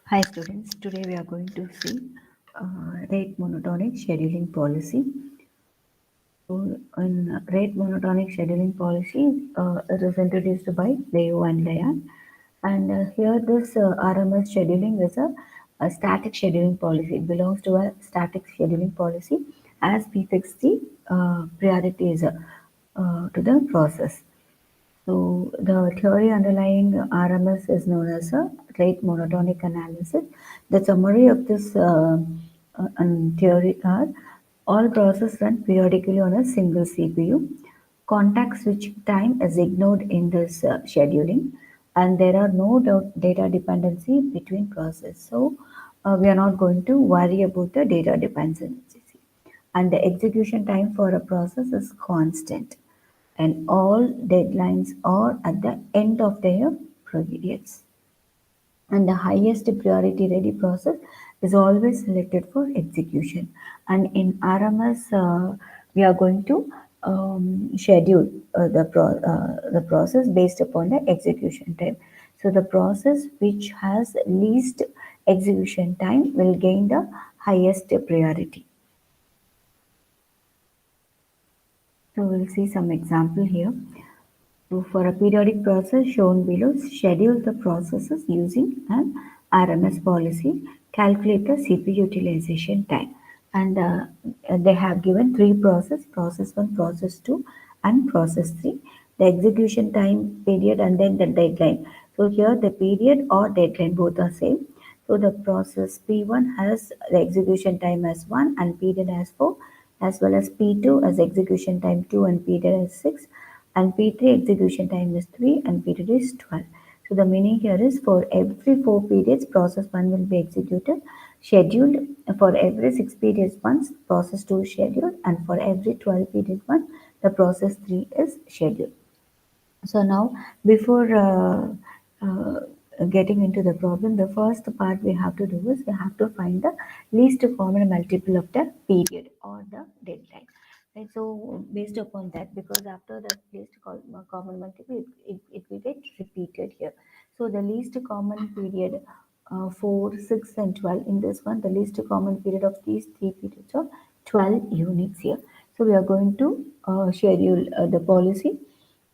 Hi students, today we are going to see rate monotonic scheduling policy. So in rate monotonic scheduling policy, it was introduced by Leo and Layan. And here this RMS scheduling is a static scheduling policy. It belongs to a static scheduling policy as we fix the priorities to the process. So the theory underlying RMS is known as a rate monotonic analysis. The summary of this theory are all processes run periodically on a single CPU. Context switching time is ignored in this scheduling, and there are no data dependency between processes. So we are not going to worry about the data dependency. And the execution time for a process is constant and all deadlines are at the end of their periods. And the highest priority ready process is always selected for execution. And in RMS, we are going to schedule the process based upon the execution time. So the process which has least execution time will gain the highest priority. So we'll see some example here. So for a periodic process shown below, schedule the processes using an RMS policy, calculate the CPU utilization time. And they have given three processes, process 1, process 2 and process 3. The execution time period and then the deadline. So here the period or deadline both are same. So the process P1 has the execution time as 1 and period as 4, as well as P2 as execution time 2 and period as 6, and P3 execution time is 3 and period is 12. So the meaning here is for every 4 periods process 1 will be executed scheduled, for every 6 periods once process 2 is scheduled, and for every 12 periods once the process 3 is scheduled. So now, before getting into the problem, the first part we have to do is we have to find the least common multiple of the period or the deadline. Right, so based upon that, because after the common multiple, it will get repeated here. So the least common period 4, 6 and 12. In this one, the least common period of these three periods are 12 units here. So we are going to schedule the policy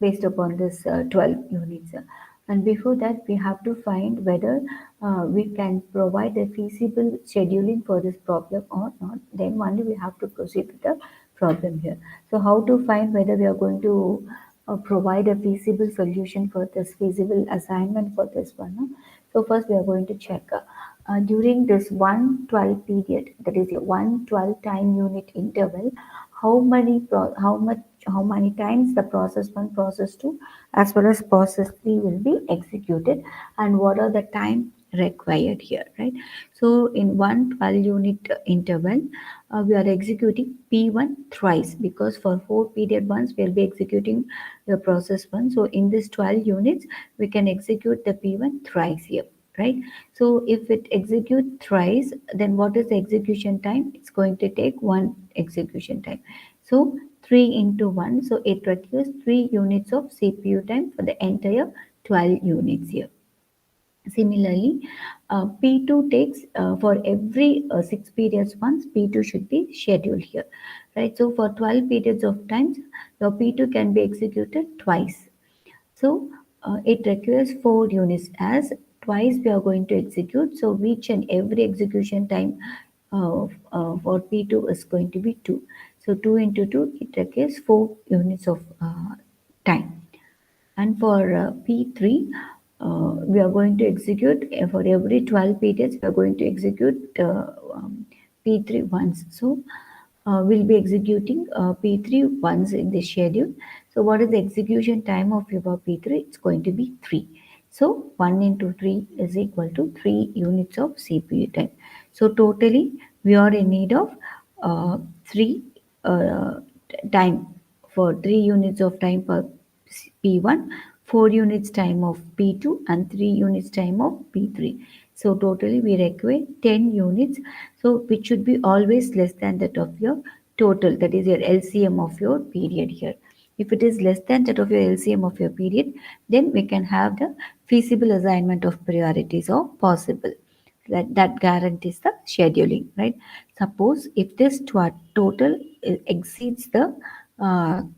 based upon this 12 units. And before that, we have to find whether we can provide a feasible scheduling for this problem or not. Then only we have to proceed with the problem here. So how to find whether we are going to provide a feasible solution for this feasible assignment for this one. No? So first we are going to check during this 112 period, that is a 112 time unit interval, how many times the process 1, process 2 as well as process 3 will be executed, and what are the time required here, right? So in 112 unit interval, we are executing P1 thrice, because for 4 period ones we will be executing the process 1. So in this 12 units we can execute the P1 thrice here, right? So if it execute thrice, then what is the execution time? It's going to take one execution time. So 3 into 1, so it requires 3 units of CPU time for the entire 12 units here. Similarly, P2 takes for every 6 periods once, P2 should be scheduled here, right? So for 12 periods of times, your P2 can be executed twice. So it requires 4 units, as twice we are going to execute. So each and every execution time for P2 is going to be 2. So 2 into 2, it requires 4 units of time. And for P3, we are going to execute for every 12 periods, we are going to execute P3 once. So we'll be executing P3 once in the schedule. So what is the execution time of your P3? It's going to be 3. So 1 into 3 is equal to 3 units of CPU time. So totally we are in need of 3 uh, time, for 3 units of time per P1, 4 units time of P2 and 3 units time of P3. So totally we require 10 units. So which should be always less than that of your total, that is your LCM of your period here. If it is less than that of your LCM of your period, then we can have the feasible assignment of priorities or possible. that guarantees the scheduling, right? Suppose if this total exceeds the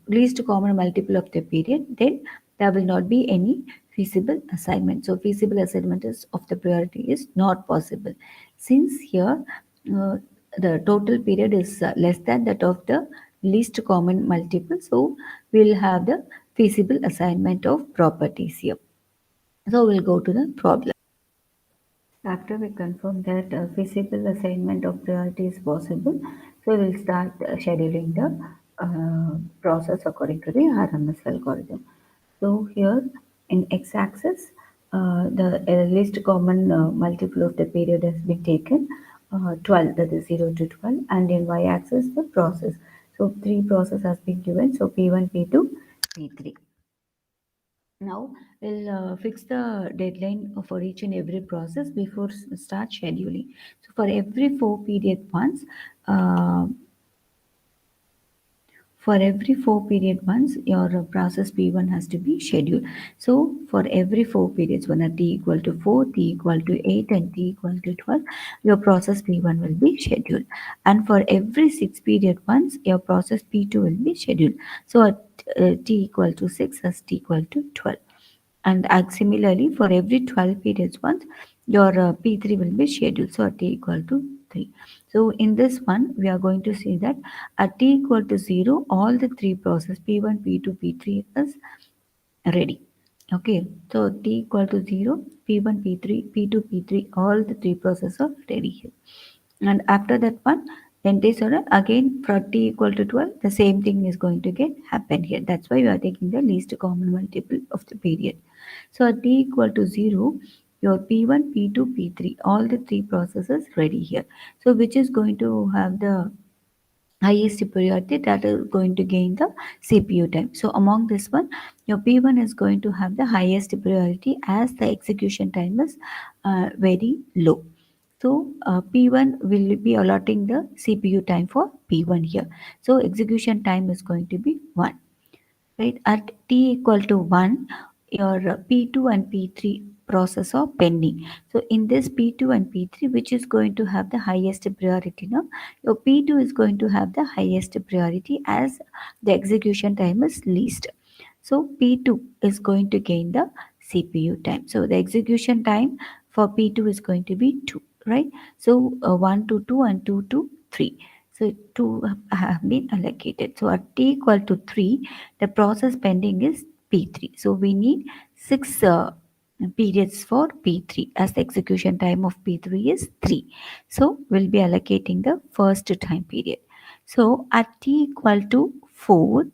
least common multiple of the period, then there will not be any feasible assignment. So feasible assignment is of the priority is not possible, since here uh, the total period is less than that of the least common multiple. So we'll have the feasible assignment of properties here. So we'll go to the problem. After we confirm that feasible assignment of priority is possible, so we'll start scheduling the process according to the RMS algorithm. So here in x-axis, the least common multiple of the period has been taken, 12, that is 0 to 12, and in y-axis the process. So three process has been given, so P1, P2, P3. Now we'll fix the deadline for each and every process before start scheduling. So for every four period once, uh, your process P1 has to be scheduled. So for every four periods, when at t equal to 4, t equal to 8, and t equal to 12, your process P1 will be scheduled. And for every six period once, your process P2 will be scheduled. So at t equal to 6 as t equal to 12. And similarly, for every 12 periods once, your P3 will be scheduled. So at t equal to 3. So in this one, we are going to see that at t equal to 0, all the three process P1, P2, P3 is ready. Okay, so t equal to 0, P1, P3, P2, P3, all the three processes are ready here. And after that one, then this order again for t equal to 12, the same thing is going to get happen here. That's why we are taking the least common multiple of the period. So at t equal to 0, your P1, P2, P3, all the three processes ready here. So which is going to have the highest priority, that is going to gain the CPU time. So among this one, your P1 is going to have the highest priority as the execution time is very low. So P1 will be allotting the CPU time for P1 here. So execution time is going to be 1. Right, at t equal to 1, your P2 and P3 process are pending. So in this P2 and P3, which is going to have the highest priority now, your P2 is going to have the highest priority as the execution time is least. So P2 is going to gain the CPU time. So the execution time for P2 is going to be 2, right? So 1 to 2 and 2 to 3. So 2 have been allocated. So at t equal to 3, the process pending is P3. So we need 6 periods for P3 as the execution time of P3 is 3. So we'll be allocating the first time period. So at t equal to 4,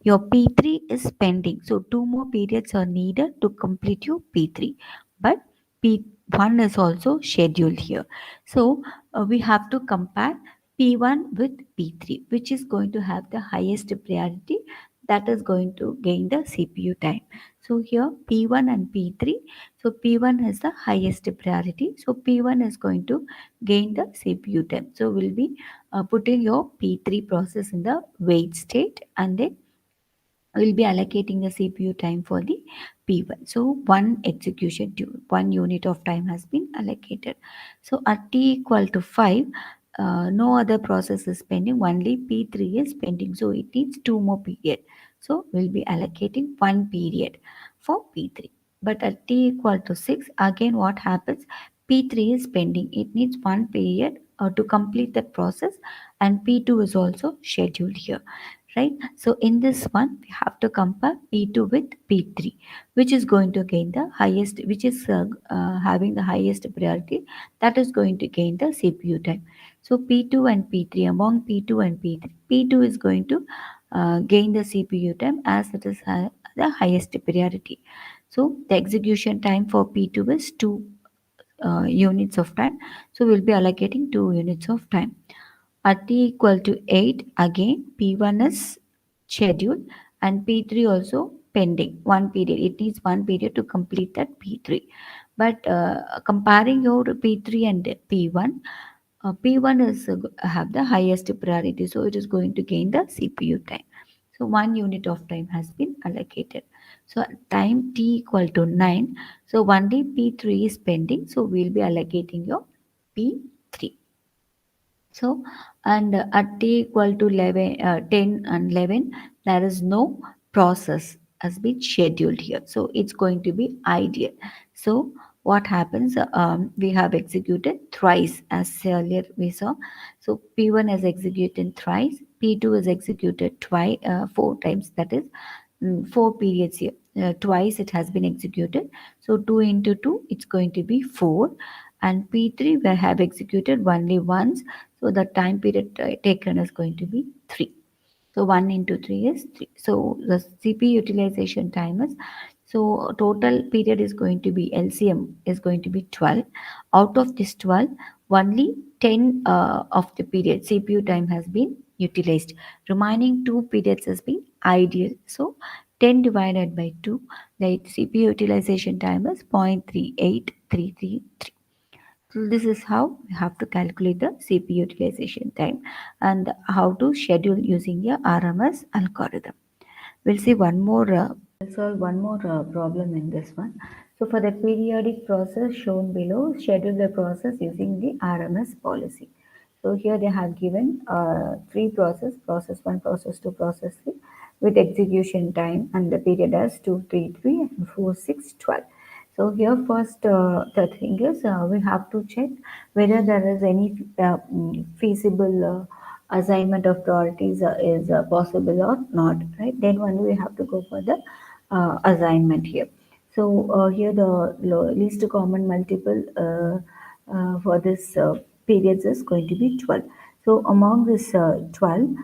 your P3 is pending. So two more periods are needed to complete your P3. But P1 is also scheduled here. So we have to compare P1 with P3, which is going to have the highest priority, that is going to gain the CPU time. So here P1 and P3, so P1 has the highest priority. So P1 is going to gain the CPU time. So we'll be putting your P3 process in the wait state, and then we'll be allocating the CPU time for the P1. So one unit of time has been allocated. So at t equal to 5, no other process is pending, only P3 is pending. So it needs two more period. So we'll be allocating one period for P3. But at t equal to 6, again what happens? P3 is pending. It needs one period to complete that process, and P2 is also scheduled here, right? So in this one, we have to compare P2 with P3, which is going to gain the highest, which is having the highest priority, that is going to gain the CPU time. So P2 and P3, among P2 and P3, P2 is going to gain the CPU time as it is the highest priority. So the execution time for P2 is 2 units of time. So we'll be allocating 2 units of time. At t equal to 8, again P1 is scheduled and P3 also pending. One period. It needs one period to complete that P3. But comparing your P3 and P1, P1 is have the highest priority, so it is going to gain the CPU time. So one unit of time has been allocated. So time t equal to 9. So only P3 is pending. So we'll be allocating your P3. So, and at t equal to 11, 10 and 11, there is no process has been scheduled here. So, it's going to be ideal. So, what happens? We have executed thrice as earlier we saw. So, P1 is executed thrice, P2 is executed twice, 4 times. That is 4 periods here. Twice it has been executed. So 2 into 2, it's going to be 4. And P3 we have executed only once. So the time period taken is going to be 3. So 1 into 3 is 3. So the CPU utilization time is, so total period is going to be, LCM is going to be 12. Out of this 12, only 10 of the period CPU time has been utilized. Remaining 2 periods has been ideal. So 10 divided by 2, the CPU utilization time is 0.38333. So this is how we have to calculate the CPU utilization time and how to schedule using a RMS algorithm. We'll see one more. We'll solve one more problem in this one. So for the periodic process shown below, schedule the process using the RMS policy. So here they have given three process: process one, process two, process three, with execution time and the period as 2, 3, 3, and 4, 6, 12. So here first the thing is we have to check whether there is any feasible assignment of priorities is possible or not, right? Then only we have to go for the assignment here. So here the least common multiple for this periods is going to be 12. So among this 12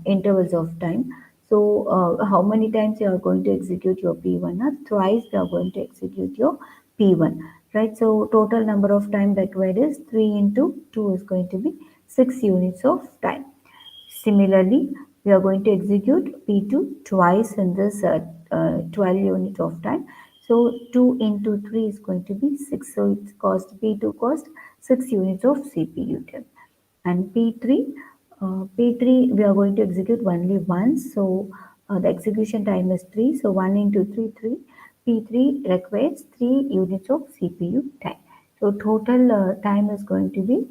intervals of time, so how many times you are going to execute your P1? Twice you are going to execute your P1, right? So total number of time required is 3 into 2 is going to be 6 units of time. Similarly, we are going to execute P2 twice in this 12 unit of time. So 2 into 3 is going to be 6. So it's cost P2 cost 6 units of CPU time. And P3 we are going to execute only once. So the execution time is 3. So 1 into 3, 3. P3 requires 3 units of CPU time. So total time is going to be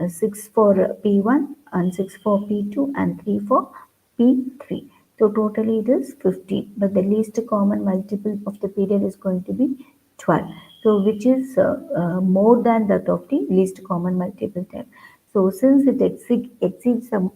6 for P1 and 6 for P2 and 3 for P3. So totally it is 15, but the least common multiple of the period is going to be 12. So which is more than that of the least common multiple time. So since it exceeds some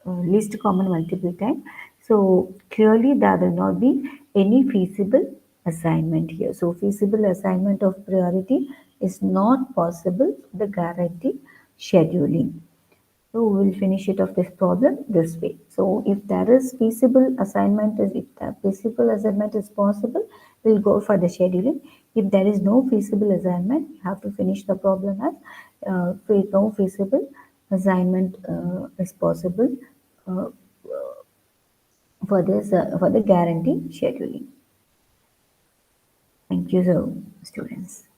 least common multiple time, so clearly there will not be any feasible assignment here. So feasible assignment of priority is not possible for the guarantee scheduling. So we will finish it of this problem this way. So if there is feasible assignment, if the feasible assignment is possible, we'll go for the scheduling. If there is no feasible assignment, you have to finish the problem as no feasible assignment is possible uh, for this for the guarantee scheduling. Thank you, so students.